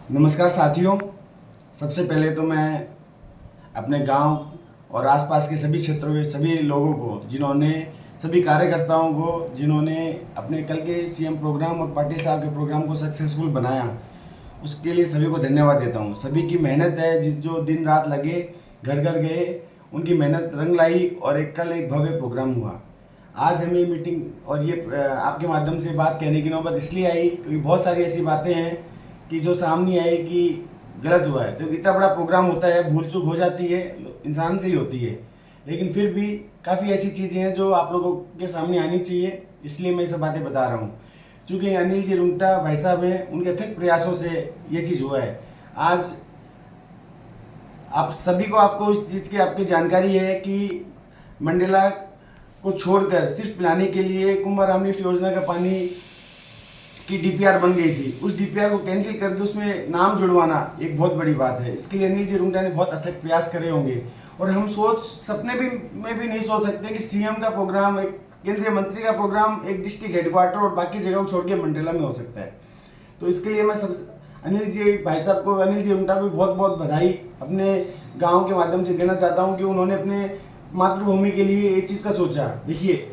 नमस्कार साथियों। सबसे पहले तो मैं अपने गांव और आसपास के सभी क्षेत्रों के सभी लोगों को सभी कार्यकर्ताओं को जिन्होंने अपने कल के सीएम प्रोग्राम और पाटिल साहब के प्रोग्राम को सक्सेसफुल बनाया, उसके लिए सभी को धन्यवाद देता हूं। सभी की मेहनत है, जो दिन रात लगे, घर घर गए, उनकी मेहनत रंग लाई और कल एक भव्य प्रोग्राम हुआ। आज हमें ये मीटिंग और ये आपके माध्यम से बात कहने की नौबत इसलिए आई क्योंकि बहुत सारी ऐसी बातें हैं कि जो सामने आए कि गलत हुआ है। तो इतना बड़ा प्रोग्राम होता है, भूल चूक हो जाती है, इंसान से ही होती है, लेकिन फिर भी काफ़ी ऐसी चीज़ें हैं जो आप लोगों के सामने आनी चाहिए, इसलिए मैं ये सब बातें बता रहा हूँ। चूँकि अनिल जी रुंगटा भाई साहब हैं, उनके अथक प्रयासों से ये चीज़ हुआ है। आज आप सभी को आपको इस चीज़ की आपकी जानकारी है कि मंडला को छोड़कर सिर्फ पिलाने के लिए कुंभाराम लिफ्ट योजना का पानी की डीपीआर बन गई थी। उस डीपीआर को कैंसिल करके उसमें नाम जुड़वाना एक बहुत बड़ी बात है। इसके लिए अनिल जी रुंगटा ने बहुत अथक प्रयास करे होंगे और हम सपने में भी नहीं सोच सकते कि सीएम का प्रोग्राम, एक केंद्रीय मंत्री का प्रोग्राम एक डिस्ट्रिक्ट हेडक्वार्टर और बाकी जगह को छोड़ के मंडला में हो सकता है। तो इसके लिए मैं सब अनिल जी भाई साहब को, अनिल जी रुंगटा को बहुत बहुत बधाई अपने गाँव के माध्यम से देना चाहता हूँ कि उन्होंने अपने मातृभूमि के लिए ये चीज़ का सोचा। देखिए,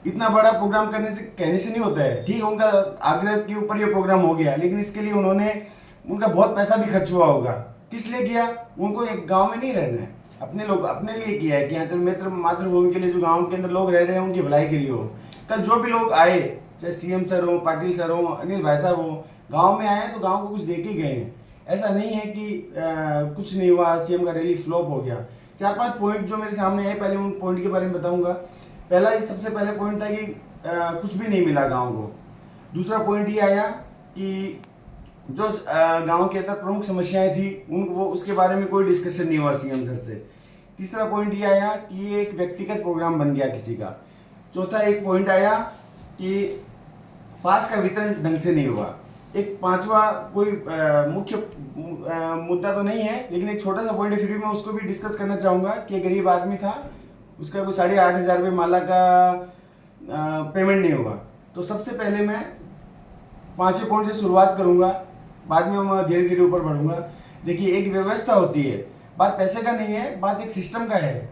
इतना बड़ा प्रोग्राम करने से कहने से नहीं होता है। ठीक है, उनका आग्रह के ऊपर ये प्रोग्राम हो गया, लेकिन इसके लिए उनका बहुत पैसा भी खर्च हुआ होगा। किस लिए किया? उनको एक गांव में नहीं रहना है, अपने लोग अपने लिए किया है कि यहाँ मित्र मातृभूमि के लिए जो गांव के अंदर लोग रह रहे हैं उनकी भलाई के लिए हो। कल जो भी लोग आए, चाहे सीएम सर हो, पाटिल सर हो, अनिल भाई साहब हो, गाँव में आए तो गाँव को कुछ दे के गए हैं। ऐसा नहीं है कि कुछ नहीं हुआ, सीएम का रैली फ्लॉप हो गया। 4-5 पॉइंट जो मेरे सामने आए, पहले उन पॉइंट के बारे में बताऊंगा। सबसे पहले पॉइंट था कि कुछ भी नहीं मिला गांव को। दूसरा पॉइंट ये आया कि जो गांव के अंदर प्रमुख समस्याएं थी वो उसके बारे में कोई डिस्कशन नहीं हुआ सीएम सर से। तीसरा पॉइंट ये आया कि ये एक व्यक्तिगत प्रोग्राम बन गया किसी का। चौथा एक पॉइंट आया कि पास का वितरण ढंग से नहीं हुआ। एक पांचवा कोई मुख्य मुद्दा तो नहीं है, लेकिन एक छोटा सा पॉइंट है, फिर भी मैं उसको भी डिस्कस करना चाहूँगा कि गरीब आदमी था, उसका कोई 8,500 रुपये माला का पेमेंट नहीं हुआ। तो सबसे पहले मैं 5वें पॉइंट से शुरुआत करूंगा, बाद में मैं धीरे धीरे ऊपर बढ़ूंगा। देखिए, एक व्यवस्था होती है, बात पैसे का नहीं है, बात एक सिस्टम का है।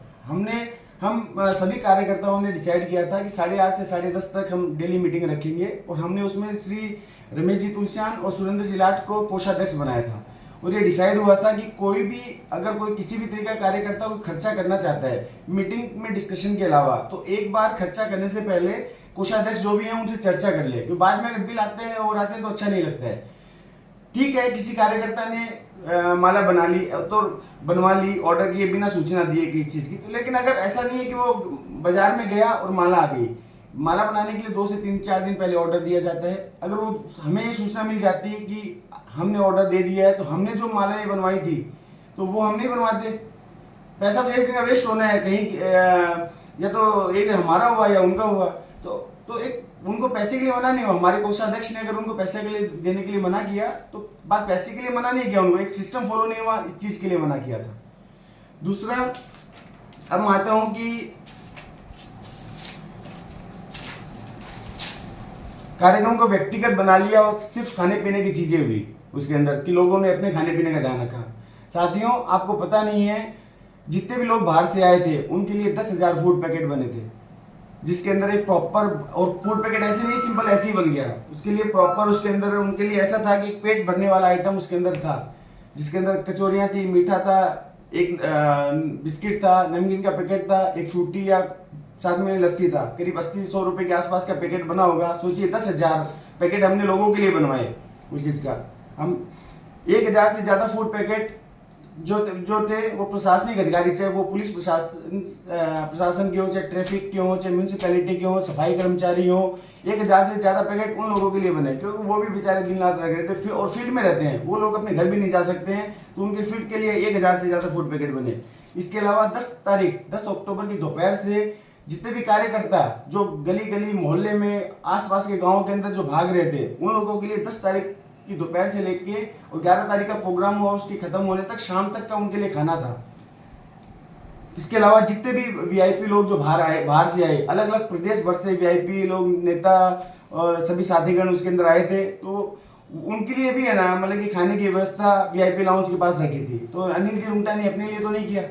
हम सभी कार्यकर्ताओं ने डिसाइड किया था कि 8:30 से 10:30 तक हम डेली मीटिंग रखेंगे और हमने उसमें श्री रमेश जी तुलसियान और सुरेंद्र जिलाट को कोषाध्यक्ष बनाया था। और ये डिसाइड हुआ था कि अगर कोई किसी भी तरीके का कार्यकर्ता कोई खर्चा करना चाहता है मीटिंग में डिस्कशन के अलावा, तो एक बार खर्चा करने से पहले कोषाध्यक्ष जो भी हैं उनसे चर्चा कर ले, क्योंकि बाद में अगर बिल आते हैं और आते हैं तो अच्छा नहीं लगता है। ठीक है, किसी कार्यकर्ता ने माला बना ली तो बनवा ली, ऑर्डर किए बिना सूचना दिए किसी चीज़ की, तो लेकिन अगर ऐसा नहीं है कि वो बाजार में गया और माला आ गई, माला बनाने के लिए 2 से 3-4 दिन पहले ऑर्डर दिया जाता है। अगर वो हमें ये सूचना मिल जाती है कि हमने ऑर्डर दे दिया है तो हमने जो माला ये बनवाई थी तो वो हम नहीं बनवाते। पैसा तो एक जगह वेस्ट होना है, कहीं या तो एक हमारा हुआ या उनका हुआ। तो एक उनको पैसे के लिए मना नहीं हुआ। हमारे कोषाध्यक्ष ने अगर उनको पैसे के लिए देने के लिए मना किया तो बात पैसे के लिए मना नहीं किया, उनको एक सिस्टम फॉलो नहीं हुआ, इस चीज़ के लिए मना किया था। दूसरा, अब मैं आता हूँ कि कार्यक्रम को व्यक्तिगत बना लिया और सिर्फ खाने पीने की चीजें हुई उसके अंदर कि लोगों ने अपने खाने पीने का ध्यान रखा। साथियों, आपको पता नहीं है, जितने भी लोग बाहर से आए थे उनके लिए 10,000 फूड पैकेट बने थे, जिसके अंदर एक प्रॉपर, और फूड पैकेट ऐसे नहीं सिंपल ऐसे ही बन गया, उसके लिए प्रॉपर उसके अंदर उनके लिए ऐसा था कि एक पेट भरने वाला आइटम उसके अंदर था, जिसके अंदर कचौरियाँ थी, मीठा था, एक बिस्किट था, नमकीन का पैकेट था, एक फ्रूटी या साथ में लस्सी था। करीब 80-100 रुपए के आसपास का पैकेट बना होगा। सोचिए, 10,000 पैकेट हमने लोगों के लिए बनवाए उस चीज़ का। हम 1,000 से ज़्यादा फूड पैकेट जो थे वो प्रशासनिक अधिकारी, चाहे वो पुलिस प्रशासन के हो, चाहे ट्रैफिक के हो, चाहे म्यूनसिपैलिटी के हो, सफाई कर्मचारी हो, 1,000 से ज़्यादा पैकेट उन लोगों के लिए बने, क्योंकि वो भी बेचारे दिन रात रह रहे थे और फील्ड में रहते हैं, वो लोग अपने घर भी नहीं जा सकते हैं, तो उनके फील्ड के लिए 1,000 से ज़्यादा फूड पैकेट बने। इसके अलावा 10 अक्टूबर की दोपहर से जितने भी कार्यकर्ता जो गली गली मोहल्ले में आसपास के गांवों के अंदर जो भाग रहे थे, उन लोगों के लिए 10 तारीख की दोपहर से लेके और 11 तारीख का प्रोग्राम हुआ, उसके खत्म होने तक शाम तक का उनके लिए खाना था। इसके अलावा जितने भी वीआईपी लोग जो बाहर से आए, अलग अलग प्रदेश भर से वीआईपी लोग, नेता और सभी साथीगण उसके अंदर आए थे, तो उनके लिए भी है ना, मतलब कि खाने की व्यवस्था वीआईपी लाउंज के पास रखी थी। तो अनिल जी रुंगटा ने अपने लिए तो नहीं किया।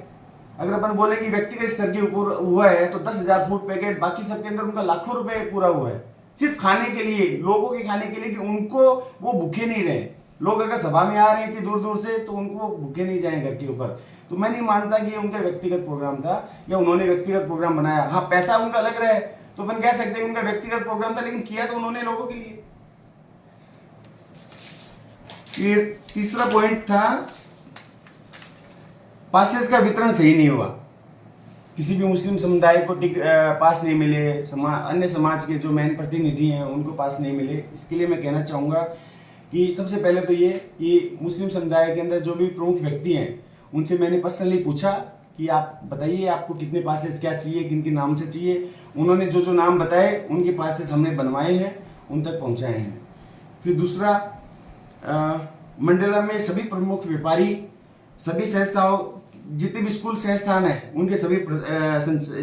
अगर अपन बोले कि व्यक्तिगत स्तर के ऊपर हुआ है तो 10,000 फूड पैकेट, बाकी सबके अंदर उनका लाखों रुपए पूरा हुआ है सिर्फ खाने के लिए, लोगों के खाने के लिए, कि उनको वो भूखे नहीं रहे। लोग अगर सभा में आ रहे हैं इतनी दूर दूर से तो उनको भूखे नहीं जाए घर के ऊपर। तो मैं नहीं मानता कि ये उनका व्यक्तिगत प्रोग्राम था या उन्होंने व्यक्तिगत प्रोग्राम बनाया। हाँ, पैसा उनका अलग रहे तो अपन कह सकते हैं उनका व्यक्तिगत प्रोग्राम था, लेकिन किया तो उन्होंने लोगों के लिए। ये तीसरा पॉइंट था, पासेस का वितरण सही नहीं हुआ। किसी भी मुस्लिम समुदाय को पास नहीं मिले, अन्य समाज के जो मेन प्रतिनिधि हैं उनको पास नहीं मिले। इसके लिए मैं कहना चाहूँगा कि सबसे पहले तो ये कि मुस्लिम समुदाय के अंदर जो भी प्रमुख व्यक्ति हैं उनसे मैंने पर्सनली पूछा कि आप बताइए आपको कितने पासेस क्या चाहिए, किन के नाम से चाहिए। उन्होंने जो जो नाम बताए उनके पासेस हमने बनवाए हैं, उन तक पहुँचाए हैं। फिर दूसरा, मंडला में सभी प्रमुख व्यापारी, सभी संस्थाओं, जितने भी स्कूल संस्थान हैं उनके सभी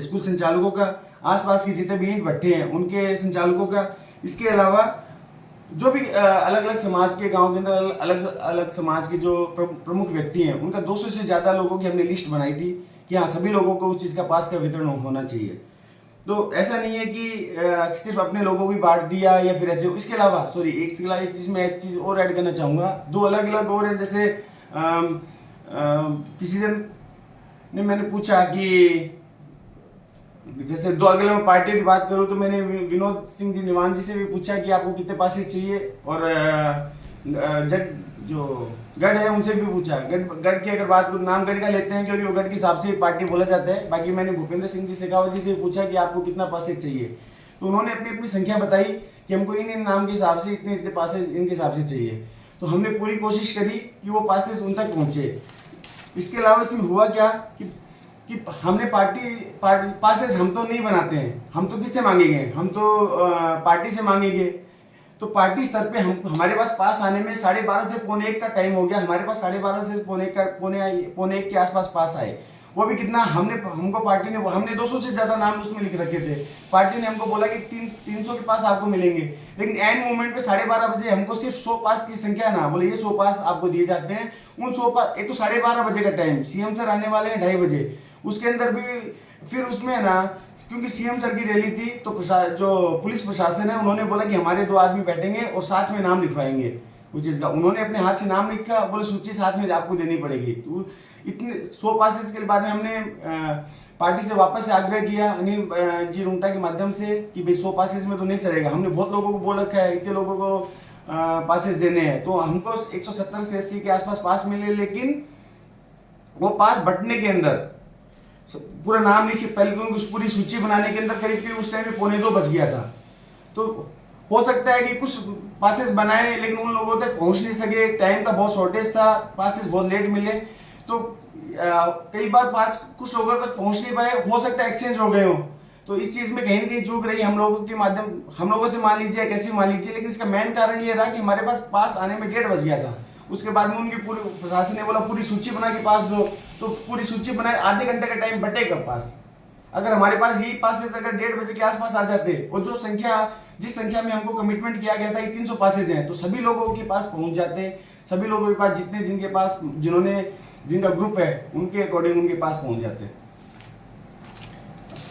स्कूल संचालकों का, आसपास के जितने भी ईंट भट्टे हैं उनके संचालकों का, इसके अलावा जो भी अलग अलग समाज के, गांव के अंदर अलग अलग समाज के जो प्रमुख व्यक्ति हैं उनका 200 से ज़्यादा लोगों की हमने लिस्ट बनाई थी कि हाँ सभी लोगों को उस चीज़ का पास का वितरण होना चाहिए। तो ऐसा नहीं है कि सिर्फ अपने लोगों को ही बांट दिया या फिर ऐसे। इसके अलावा एक चीज़ मैं एक चीज़ और ऐड करना चाहूँगा, दो अलग अलग और हैं। जैसे किसी जन ने मैंने पूछा कि जैसे दो अगले में पार्टियों की बात करूं तो मैंने विनोद सिंह जी निवान जी से भी पूछा कि आपको कितने पासेस चाहिए, और जग जो गढ़ है उनसे भी पूछा। गढ़ की अगर बात करूँ, नाम गढ़ का लेते हैं क्योंकि वो गढ़ के हिसाब से पार्टी बोला जाता है। बाकी मैंने भूपेंद्र सिंह जी शेखावत जी से पूछा कि आपको कितना पासेस चाहिए, तो उन्होंने अपनी अपनी संख्या बताई कि हमको इन नाम के हिसाब से इतने इतने पासेस इनके हिसाब से चाहिए। तो हमने पूरी कोशिश करी कि वो पासेस उन तक पहुँचे। इसके अलावा इसमें हुआ क्या कि हमने पासेस हम तो नहीं बनाते हैं, हम तो किससे मांगेंगे, हम तो पार्टी से मांगेंगे। तो पार्टी स्तर पे हमारे पास पास आने में 12:30 से 12:45 का टाइम हो गया। हमारे पास 12:30 से पौने एक के आसपास पास आए। वो भी कितना, हमको पार्टी ने, हमने 200 से ज़्यादा नाम उसमें लिख रखे थे। पार्टी ने हमको बोला कि 300 के पास आपको मिलेंगे, लेकिन एंड मोमेंट पे 12:30 बजे हमको सिर्फ 100 पास की संख्या ना बोले, ये 100 पास आपको दिए जाते हैं। उन 100 पास, एक तो 12:30 बजे का टाइम, सीएम सर आने वाले हैं 2:30 बजे, उसके अंदर भी फिर उसमें ना, क्योंकि सीएम सर की रैली थी तो जो पुलिस प्रशासन है उन्होंने बोला कि हमारे 2 आदमी बैठेंगे और साथ में नाम लिखवाएंगे उस चीज़ का। उन्होंने अपने हाथ से नाम लिखा, बोले सूची साथ में आपको देनी पड़ेगी। तो इतने 100 पासेस के बाद में हमने पार्टी से वापस से आग्रह किया अनिल जी रुंगटा के माध्यम से कि भाई 100 पासेस में तो नहीं सरेगा, हमने बहुत लोगों को बोल रखा है, इतने लोगों को पासेस देने हैं। तो हमको 170 से 80 के आसपास पास मिले, लेकिन वो पास बटने के अंदर पूरा नाम लिखे, पहले तो उनको पूरी सूची बनाने के अंदर करीब उस टाइम में 1:45 बज गया था। तो हो सकता है कि कुछ पासेस बनाए लेकिन उन लोगों तक पहुंच नहीं सके, टाइम का बहुत शॉर्टेज था, पासेस बहुत लेट मिले। तो कई बार पास कुछ लोगों तक पहुंच नहीं पाए, हो सकता है एक्सचेंज हो गए हो। तो इस चीज़ में कहीं ना कहीं चूक रही हम लोगों के माध्यम, हम लोगों से मान लीजिए, कैसे मान लीजिए, लेकिन इसका मेन कारण ये रहा कि हमारे पास आने में 1:30 बज गया था। उसके बाद में उनकी पूरी प्रशासन ने बोला पूरी सूची बना के पास दो, तो पूरी सूची बनाए, आधे घंटे का टाइम बटेगा पास। अगर हमारे पास यही पासेस अगर 1:30 बजे के आसपास आ जाते, और जिस संख्या में हमको कमिटमेंट किया गया था ये 300 पासेज हैं, तो सभी लोगों के पास पहुंच जाते, सभी लोगों के पास जिनका ग्रुप है उनके अकॉर्डिंग उनके पास पहुंच जाते।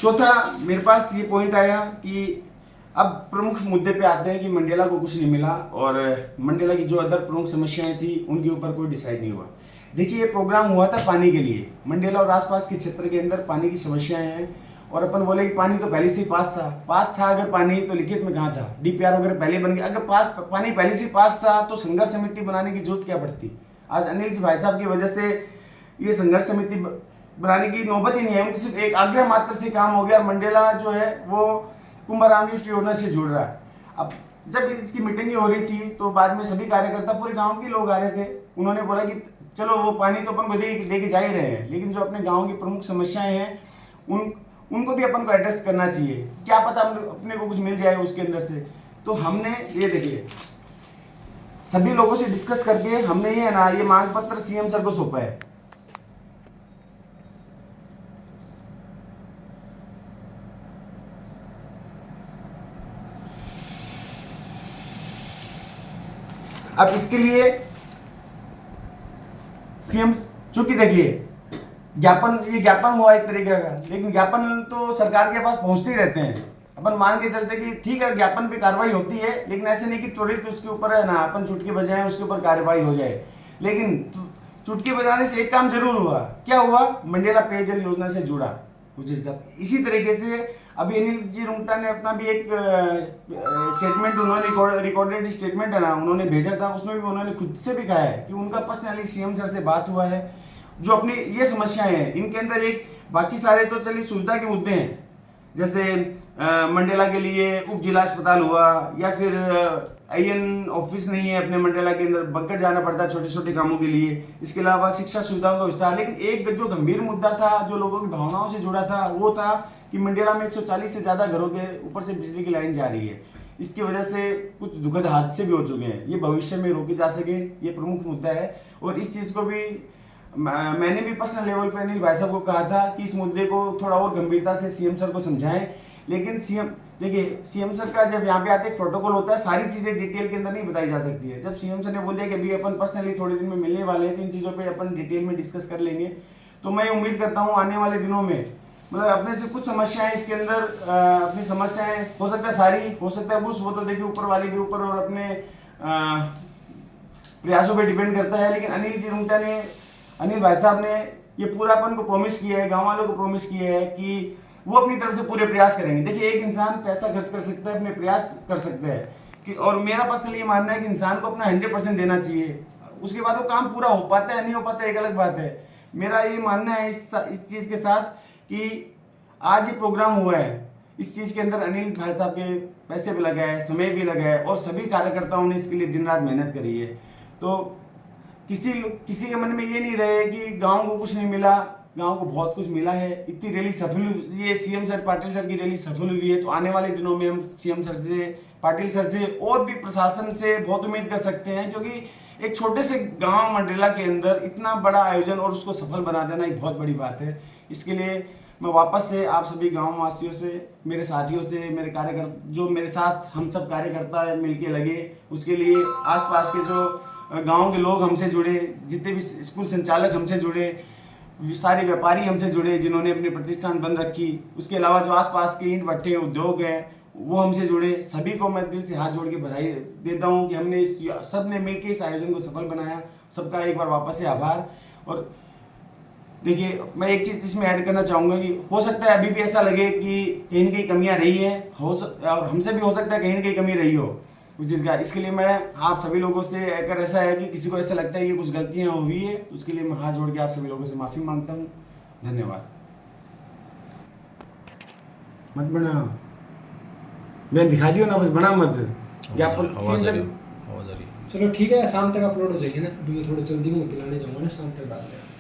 चौथा मेरे पास ये पॉइंट आया कि अब प्रमुख मुद्दे पे आते हैं कि मंडेला को कुछ नहीं मिला, और मंडेला की जो अदर प्रमुख समस्याएं थी उनके ऊपर कोई डिसाइड नहीं हुआ। देखिए, ये प्रोग्राम हुआ था पानी के लिए, मंडेला और आसपास के क्षेत्र के अंदर पानी की समस्याएं हैं, और अपन बोले कि पानी तो पहले से ही पास था अगर पानी तो लिखित में कहाँ था, डीपीआर वगैरह पहले बन गया। अगर पानी पहले से ही पास था तो संघर्ष समिति बनाने की जरूरत क्या पड़ती। आज अनिल जी भाई साहब की वजह से ये संघर्ष समिति बनाने की नौबत ही नहीं है, उनकी सिर्फ एक आग्रह मात्र से काम हो गया। मंडेला जो है वो कुंभाराम योजना से जुड़ रहा है। अब जब इसकी मीटिंग हो रही थी तो बाद में सभी कार्यकर्ता, पूरे गांव के लोग आ रहे थे, उन्होंने बोला कि चलो वो पानी तो अपन को दे के जा ही रहे हैं, लेकिन जो अपने गांव की प्रमुख समस्याएं हैं उनको भी अपन को एड्रेस करना चाहिए, क्या पता अपने को कुछ मिल जाए उसके अंदर से। तो हमने ये देखिए सभी लोगों से डिस्कस करके हमने ये मांग पत्र सीएम सर को सौंपा है। अब इसके लिए सीएम, चूंकि देखिए ये ज्ञापन हुआ एक तरीके का, लेकिन ज्ञापन तो सरकार के पास पहुंचते ही रहते हैं। अपन मान के चलते कि ठीक है ज्ञापन पे कार्रवाई होती है, लेकिन ऐसे नहीं कि त्वरित उसके ऊपर है ना अपन चुटकी बजाएं उसके ऊपर कार्रवाई हो जाए। लेकिन चुटकी बजाने से एक काम जरूर हुआ, क्या हुआ, मंडेला पेयजल योजना से जुड़ा कुछ चीज। इसी तरीके से अभी अनिल जी रुंगटा ने अपना भी एक स्टेटमेंट, उन्होंने रिकॉर्डेड स्टेटमेंट है ना उन्होंने भेजा था, उसमें भी उन्होंने खुद से भी कहा है कि उनका पर्सनली सीएम सर से बात हुआ है। जो अपनी ये समस्याएं हैं इनके अंदर एक, बाकी सारे तो चलिए सुविधा के मुद्दे हैं, जैसे मंडेला के लिए उप जिला अस्पताल हुआ, या फिर आईएन ऑफिस नहीं है अपने मंडेला के अंदर, बगड़ जाना पड़ता है छोटे छोटे कामों के लिए। इसके अलावा शिक्षा सुविधाओं का विस्तार। लेकिन एक जो गंभीर मुद्दा था जो लोगों की भावनाओं से जुड़ा था वो था कि मंडेला में 140 से ज़्यादा घरों के ऊपर से बिजली की लाइन जा रही है। इसकी वजह से कुछ दुखद हादसे भी हो चुके हैं, ये भविष्य में रोके जा सके, ये प्रमुख मुद्दा है। और इस चीज़ को भी मैंने भी पर्सनल लेवल पे अनिल भाई साहब को कहा था कि इस मुद्दे को थोड़ा और गंभीरता से सीएम सर को समझाएं। लेकिन सीएम, देखिए सीएम सर का जब यहाँ पे आते एक प्रोटोकॉल होता है, सारी चीज़ें डिटेल के अंदर नहीं बताई जा सकती है। जब सीएम सर ने बोल दिया कि अभी अपन पर्सनली थोड़े दिन में मिलने वाले हैं तो इन चीज़ों पे अपन डिटेल में डिस्कस कर लेंगे, तो मैं उम्मीद करता हूँ आने वाले दिनों में मतलब अपने से कुछ समस्याएं इसके अंदर अपनी समस्याएं हो सकता है सारी, हो सकता है कुछ, वो तो देखिए ऊपर वाले के ऊपर और अपने प्रयासों पे डिपेंड करता है। लेकिन अनिल जी रुंगटा ने, अनिल भाई साहब ने ये पूरा अपन को प्रॉमिस किया है, गांव वालों को प्रॉमिस किया है कि वो अपनी तरफ से पूरे प्रयास करेंगे। देखिए एक इंसान पैसा खर्च कर सकता है, अपने प्रयास कर सकता है कि, और मेरा पर्सनली ये मानना है कि इंसान को अपना 100% देना चाहिए, उसके बाद वो काम पूरा हो पाता है नहीं हो पाता एक अलग बात है। मेरा ये मानना है इस चीज़ के साथ कि आज ये प्रोग्राम हुआ है, इस चीज़ के अंदर अनिल भाई साहब के पैसे भी लगा है, समय भी लगा है, और सभी कार्यकर्ताओं ने इसके लिए दिन रात मेहनत करी है। तो किसी के मन में ये नहीं रहे कि गांव को कुछ नहीं मिला, गांव को बहुत कुछ मिला है। इतनी रैली सफल हुई, ये सीएम सर पाटिल सर की रैली सफल हुई है, तो आने वाले दिनों में हम सीएम सर से, पाटिल सर से और भी प्रशासन से बहुत उम्मीद कर सकते हैं, क्योंकि एक छोटे से गांव मंडेला के अंदर इतना बड़ा आयोजन और उसको सफल बना देना एक बहुत बड़ी बात है। इसके लिए मैं वापस से आप सभी गाँव वासियों से, मेरे साथियों से, मेरे कार्यकर्ता जो मेरे साथ हम सब कार्यकर्ता मिलके लगे, उसके लिए आसपास के जो गांव के लोग हमसे जुड़े, जितने भी स्कूल संचालक हमसे जुड़े, सारे व्यापारी हमसे जुड़े जिन्होंने अपने प्रतिष्ठान बंद रखी, उसके अलावा जो आसपास के ईंट भट्टे उद्योग हैं वो हमसे जुड़े, सभी को मैं दिल से हाथ जोड़ के बधाई देता हूं कि हमने सब ने मिलकर इस आयोजन को सफल बनाया। सबका एक बार वापस से आभार। और देखिए मैं एक चीज़ इसमें ऐड करना चाहूँगा कि हो सकता है अभी भी ऐसा लगे कि कहीं ना कहीं कमियाँ रही है, और हमसे भी हो सकता है कहीं ना कहीं कमी रही हो कुछ चीज़ का। इसके लिए मैं आप सभी लोगों से, अगर ऐसा है कि किसी को ऐसा लगता है कि कुछ गलतियाँ हुई है, तो उसके लिए मैं हाथ जोड़ के आप सभी लोगों से माफ़ी मांगता हूँ। धन्यवाद। मत बना, मैं दिखा दियो ना, बस बना मत। चलो ठीक है, शाम तक अपलोड हो जाएगी ना, अभी मैं थोड़ा जल्दी में पिलाने जाऊँगा ना, शाम तक बात है।